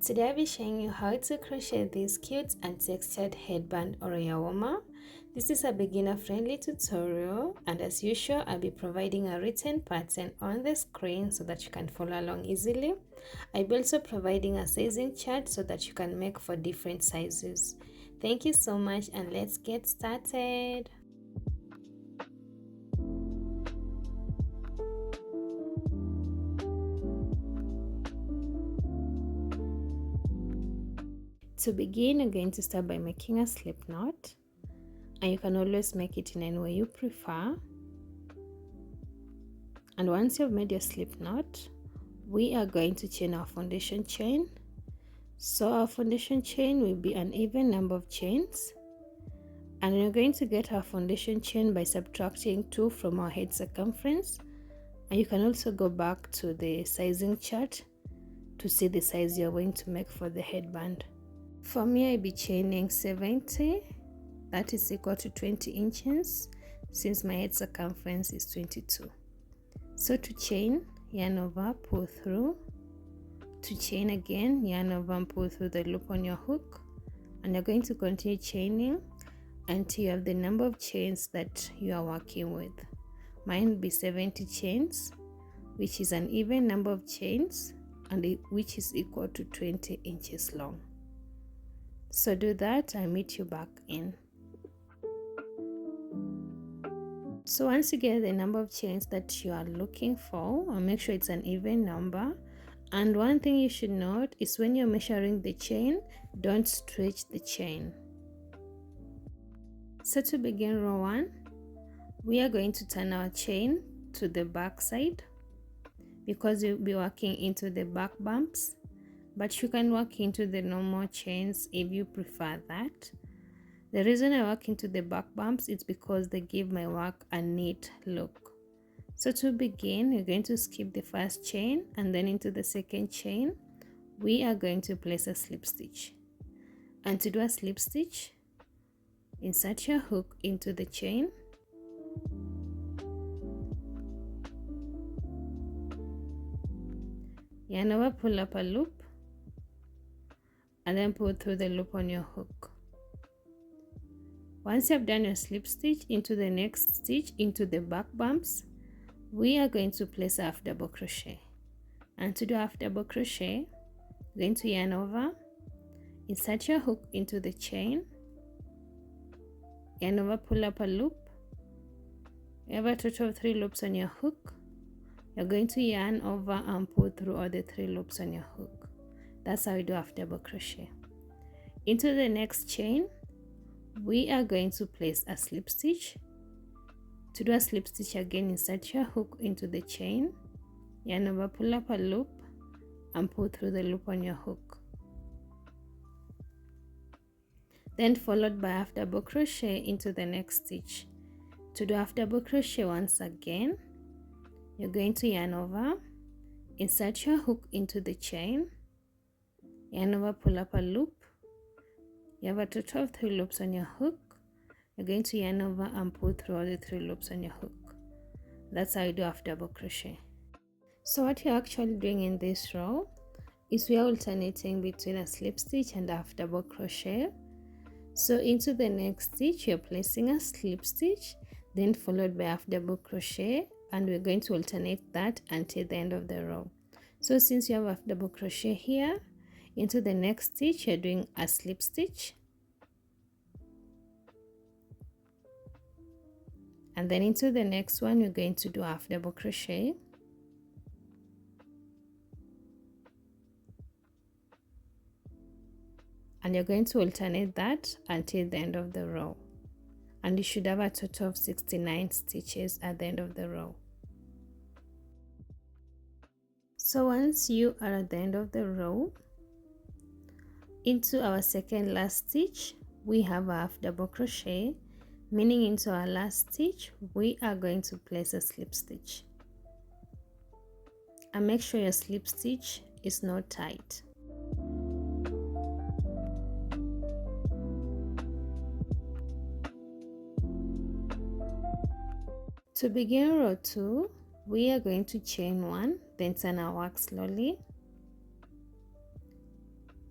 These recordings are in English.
Today I'll be showing you how to crochet this cute and textured headband or earwarmer. This is a beginner friendly tutorial, and as usual I'll be providing a written pattern on the screen so that you can follow along easily. I'll be also providing a sizing chart so that you can make for different sizes. Thank you so much, and let's get started. To begin, you're going to start by making a slip knot, and you can always make it in any way you prefer. And once you've made your slip knot, we are going to chain our foundation chain. So our foundation chain will be an even number of chains, and we're going to get our foundation chain by subtracting 2 from our head circumference. And you can also go back to the sizing chart to see the size you're going to make for the headband. For me, I'll be chaining 70, that is equal to 20 inches, since my head circumference is 22. So to chain, yarn over, pull through. To chain again, yarn over and pull through the loop on your hook. And you're going to continue chaining until you have the number of chains that you are working with. Mine will be 70 chains, which is an even number of chains, and which is equal to 20 inches long. So do that, I'll meet you back in. So once you get the number of chains that you are looking for, and make sure it's an even number. And one thing you should note is when you're measuring the chain, don't stretch the chain. So to begin row 1, we are going to turn our chain to the back side because you'll be working into the back bumps. But you can work into the normal chains if you prefer that. The reason I work into the back bumps is because they give my work a neat look. So to begin, you're going to skip the first chain, and then into the second chain, we are going to place a slip stitch. And to do a slip stitch, insert your hook into the chain. Yarn over, pull up a loop, and then pull through the loop on your hook. Once you have done your slip stitch, into the next stitch, into the back bumps, we are going to place a half double crochet. And to do half double crochet, you're going to yarn over, insert your hook into the chain, yarn over, pull up a loop. You have a total of 3 loops on your hook. You're going to yarn over and pull through all the 3 loops on your hook. That's how we do half double crochet. Into the next chain, we are going to place a slip stitch. To do a slip stitch again, insert your hook into the chain, yarn over, pull up a loop, and pull through the loop on your hook. Then followed by half double crochet into the next stitch. To do half double crochet once again, you're going to yarn over, insert your hook into the chain, yarn over, pull up a loop. You have a total of 3 loops on your hook. You're going to yarn over and pull through all the 3 loops on your hook. That's how you do half double crochet. So what you're actually doing in this row is we are alternating between a slip stitch and a half double crochet. So into the next stitch, you're placing a slip stitch, then followed by half double crochet, and we're going to alternate that until the end of the row. So since you have half double crochet here, into the next stitch, you're doing a slip stitch, and then into the next one, you're going to do half double crochet, and you're going to alternate that until the end of the row, and you should have a total of 69 stitches at the end of the row. So once you are at the end of the row, into our second last stitch, we have a half double crochet, meaning into our last stitch, we are going to place a slip stitch. And make sure your slip stitch is not tight. To begin row 2, we are going to chain 1, then turn our work slowly.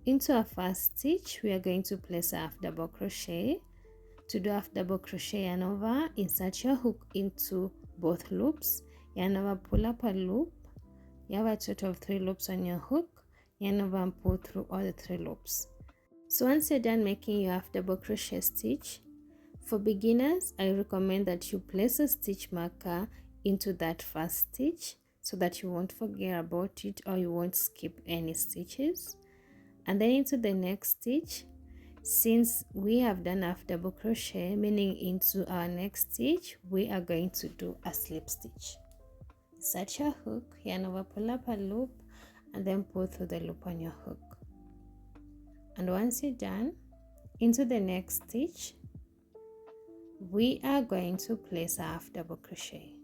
Into our first stitch, we are going to place a half double crochet. To do half double crochet yarn over, insert your hook into both loops, yarn over, pull up a loop. You have a total of 3 loops on your hook, yarn over and pull through all the 3 loops. So once you're done making your half double crochet stitch, for beginners, I recommend that you place a stitch marker into that first stitch so that you won't forget about it or you won't skip any stitches. And then into the next stitch, since we have done half double crochet, meaning into our next stitch, we are going to do a slip stitch. Insert your hook, yarn over, pull up a loop, and then pull through the loop on your hook. And once you're done, into the next stitch, we are going to place a half double crochet.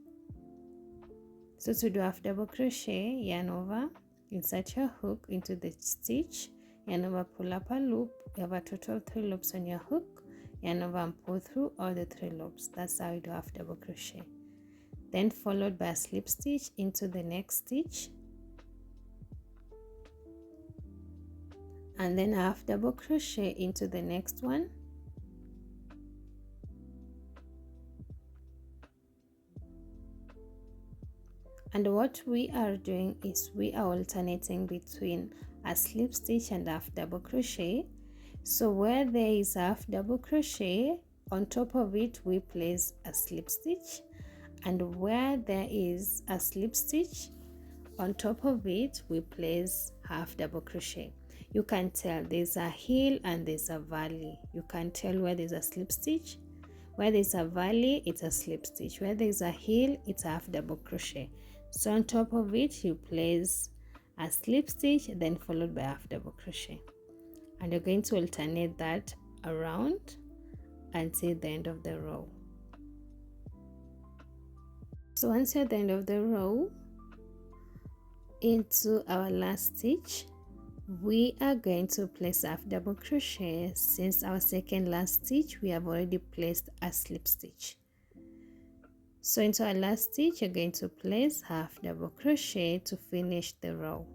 So to do half double crochet, yarn over, insert your hook into the stitch, yarn over, pull up a loop. You have a total of 3 loops on your hook, yarn over and pull through all the 3 loops. That's how you do half double crochet. Then followed by a slip stitch into the next stitch, and then a half double crochet into the next one, and what we are doing is we are alternating between a slip stitch and half double crochet. So where there is a half double crochet, on top of it we place a slip stitch, and where there is a slip stitch, on top of it we place half double crochet. You can tell there's a hill and there's a valley. You can tell where there's a slip stitch. Where there's a valley, it's a slip stitch. Where there's a hill, it's a half double crochet. So on top of it you place a slip stitch, then followed by half double crochet, and you're going to alternate that around until the end of the row. So once you're at the end of the row, into our last stitch, we are going to place half double crochet. Since our second last stitch, we have already placed a slip stitch. So into our last stitch, you're going to place half double crochet to finish the row.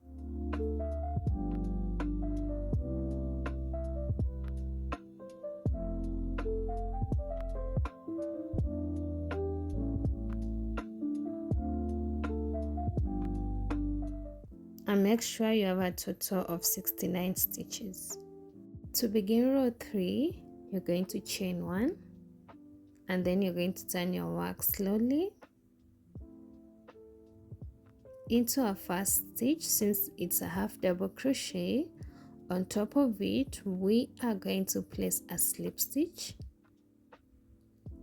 And make sure you have a total of 69 stitches. To begin row 3, you're going to chain 1, and then you're going to turn your work slowly into our first stitch. Since it's a half double crochet, on top of it we are going to place a slip stitch.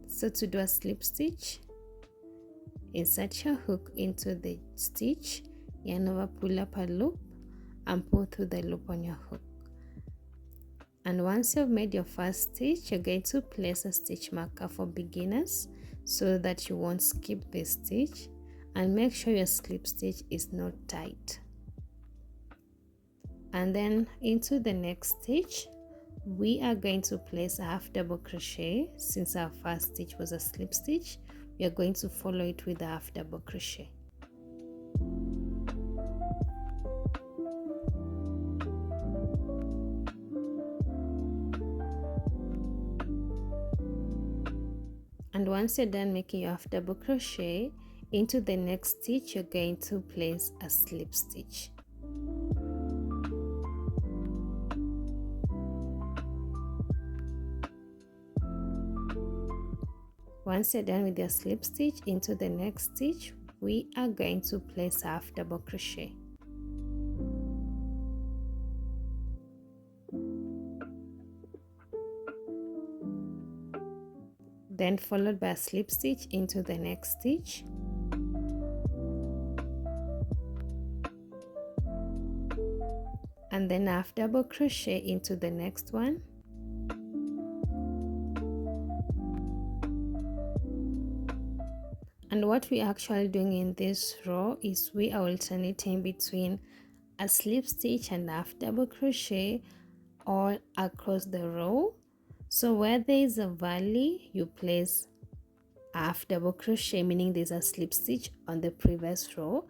So to do a slip stitch, insert your hook into the stitch, yarn over, pull up a loop, and pull through the loop on your hook. And once you've made your first stitch, you're going to place a stitch marker for beginners so that you won't skip this stitch, and make sure your slip stitch is not tight. And then into the next stitch, we are going to place a half double crochet. Since our first stitch was a slip stitch, we are going to follow it with a half double crochet. And once you're done making your half double crochet, into the next stitch you're going to place a slip stitch. Once you're done with your slip stitch, into the next stitch we are going to place half double crochet. Then followed by a slip stitch into the next stitch. And then half double crochet into the next one. And what we're actually doing in this row is we are alternating between a slip stitch and half double crochet all across the row. So where there is a valley, you place half double crochet, meaning there's a slip stitch on the previous row,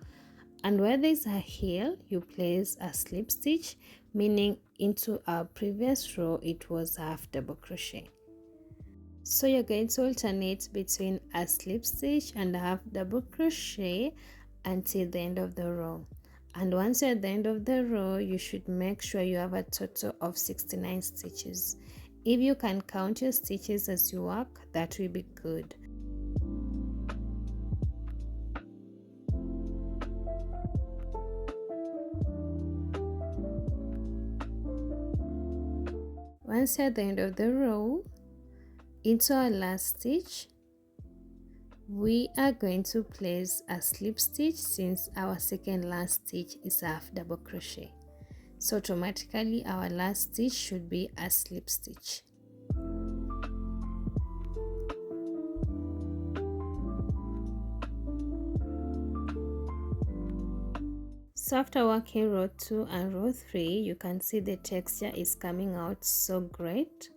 and where there's a heel you place a slip stitch, meaning into our previous row it was half double crochet. So you're going to alternate between a slip stitch and a half double crochet until the end of the row. And once you're at the end of the row, you should make sure you have a total of 69 stitches. If you can count your stitches as you work, that will be good. Once you're at the end of the row, into our last stitch, we are going to place a slip stitch since our second last stitch is half double crochet. So automatically our last stitch should be a slip stitch. So after working row 2 and row 3, you can see the texture is coming out so great.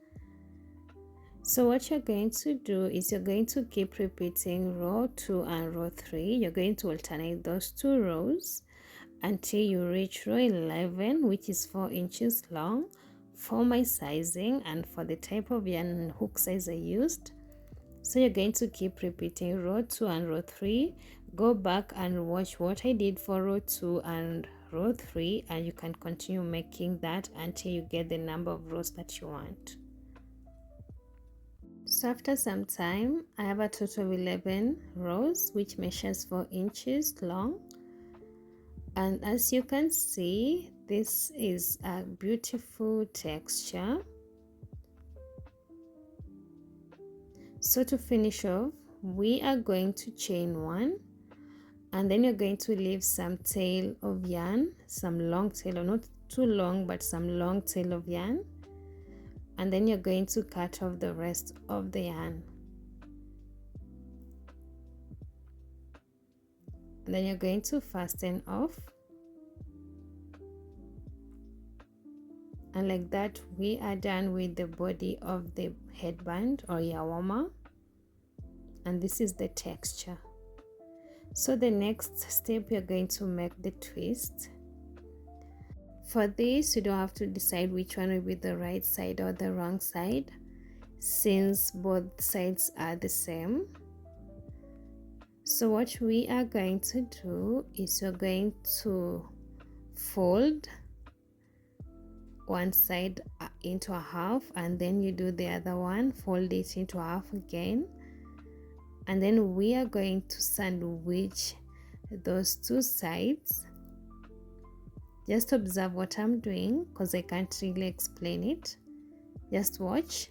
So what you're going to do is you're going to keep repeating row 2 and row 3. You're going to alternate those two rows until you reach row 11, which is 4 inches long for my sizing and for the type of yarn and hook size I used. So you're going to keep repeating row 2 and row 3. Go back and watch what I did for row 2 and row 3, and you can continue making that until you get the number of rows that you want. So after some time, I have a total of 11 rows, which measures 4 inches long. And as you can see, this is a beautiful texture. So to finish off, we are going to chain 1, and then you're going to leave some tail of yarn, some long tail, or not too long, but some long tail of yarn. And then you're going to cut off the rest of the yarn. And then you're going to fasten off. And like that, we are done with the body of the headband or earwarmer. And this is the texture. So the next step, you're going to make the twist. For this, you don't have to decide which one will be the right side or the wrong side, since both sides are the same. So what we are going to do is we're going to fold one side into a half, and then you do the other one, fold it into half again, and then we are going to sandwich those two sides. Just observe what I'm doing because I can't really explain it. Just watch.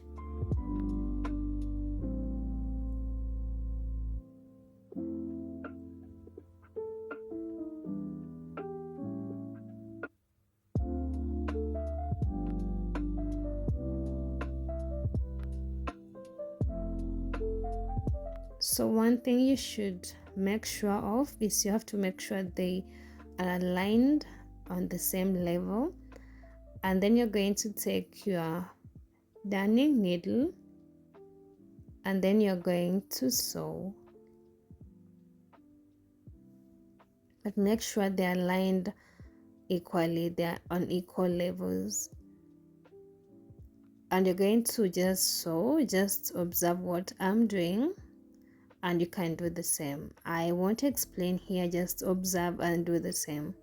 So one thing you should make sure of is you have to make sure they are aligned on the same level, and then you're going to take your darning needle and then you're going to sew, but make sure they're aligned equally, they're on equal levels, and you're going to just sew. Just observe what I'm doing and you can do the same. I won't explain here, just observe and do the same.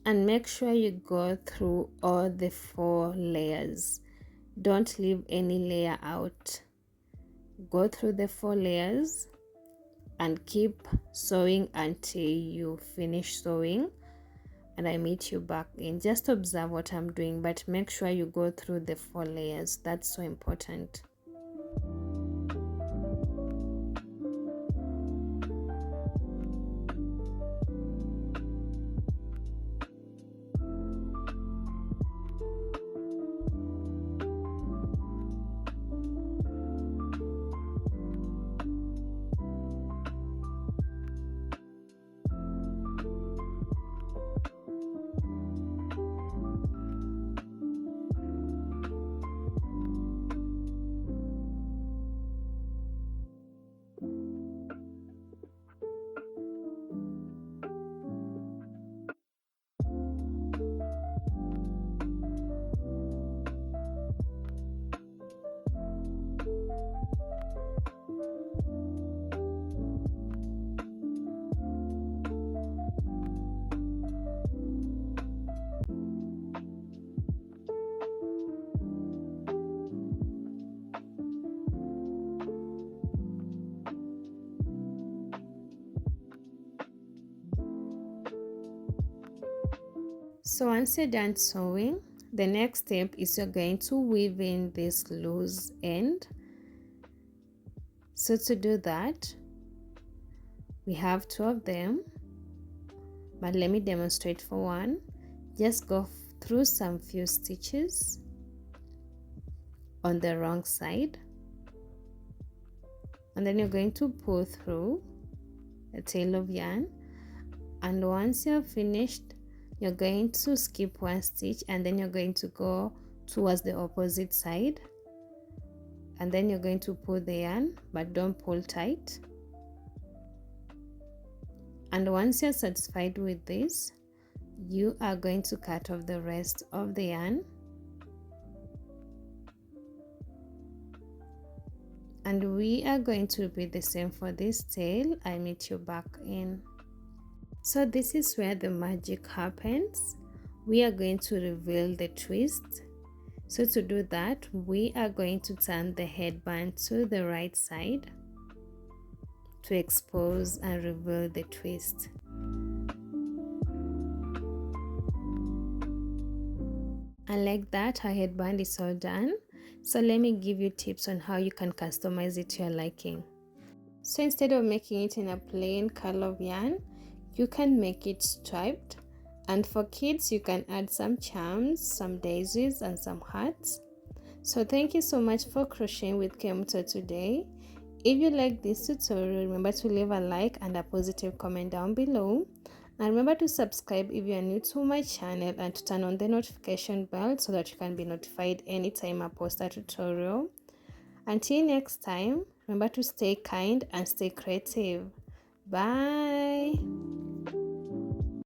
And make sure you go through all the 4 layers. Don't leave any layer out. Go through the 4 layers and keep sewing until you finish sewing, and I meet you back in. Just observe what I'm doing, but make sure you go through the 4 layers. That's so important. So once you're done sewing, the next step is you're going to weave in this loose end. So to do that, we have two of them, but let me demonstrate for one. Just go through some few stitches on the wrong side, and then you're going to pull through a tail of yarn, and once you're finished, you're going to skip one stitch, and then you're going to go towards the opposite side, and then you're going to pull the yarn, but don't pull tight. And once you're satisfied with this, you are going to cut off the rest of the yarn, and we are going to repeat the same for this tail. I meet you back in. So this is where the magic happens. We are going to reveal the twist. So to do that, we are going to turn the headband to the right side to expose and reveal the twist. And like that, our headband is all done. So let me give you tips on how you can customize it to your liking. So instead of making it in a plain color of yarn, you can make it striped. And for kids, you can add some charms, some daisies, and some hearts. So thank you so much for crocheting with Kemunto today. If you like this tutorial, remember to leave a like and a positive comment down below. And remember to subscribe if you are new to my channel, and to turn on the notification bell so that you can be notified anytime I post a tutorial. Until next time, remember to stay kind and stay creative. Bye!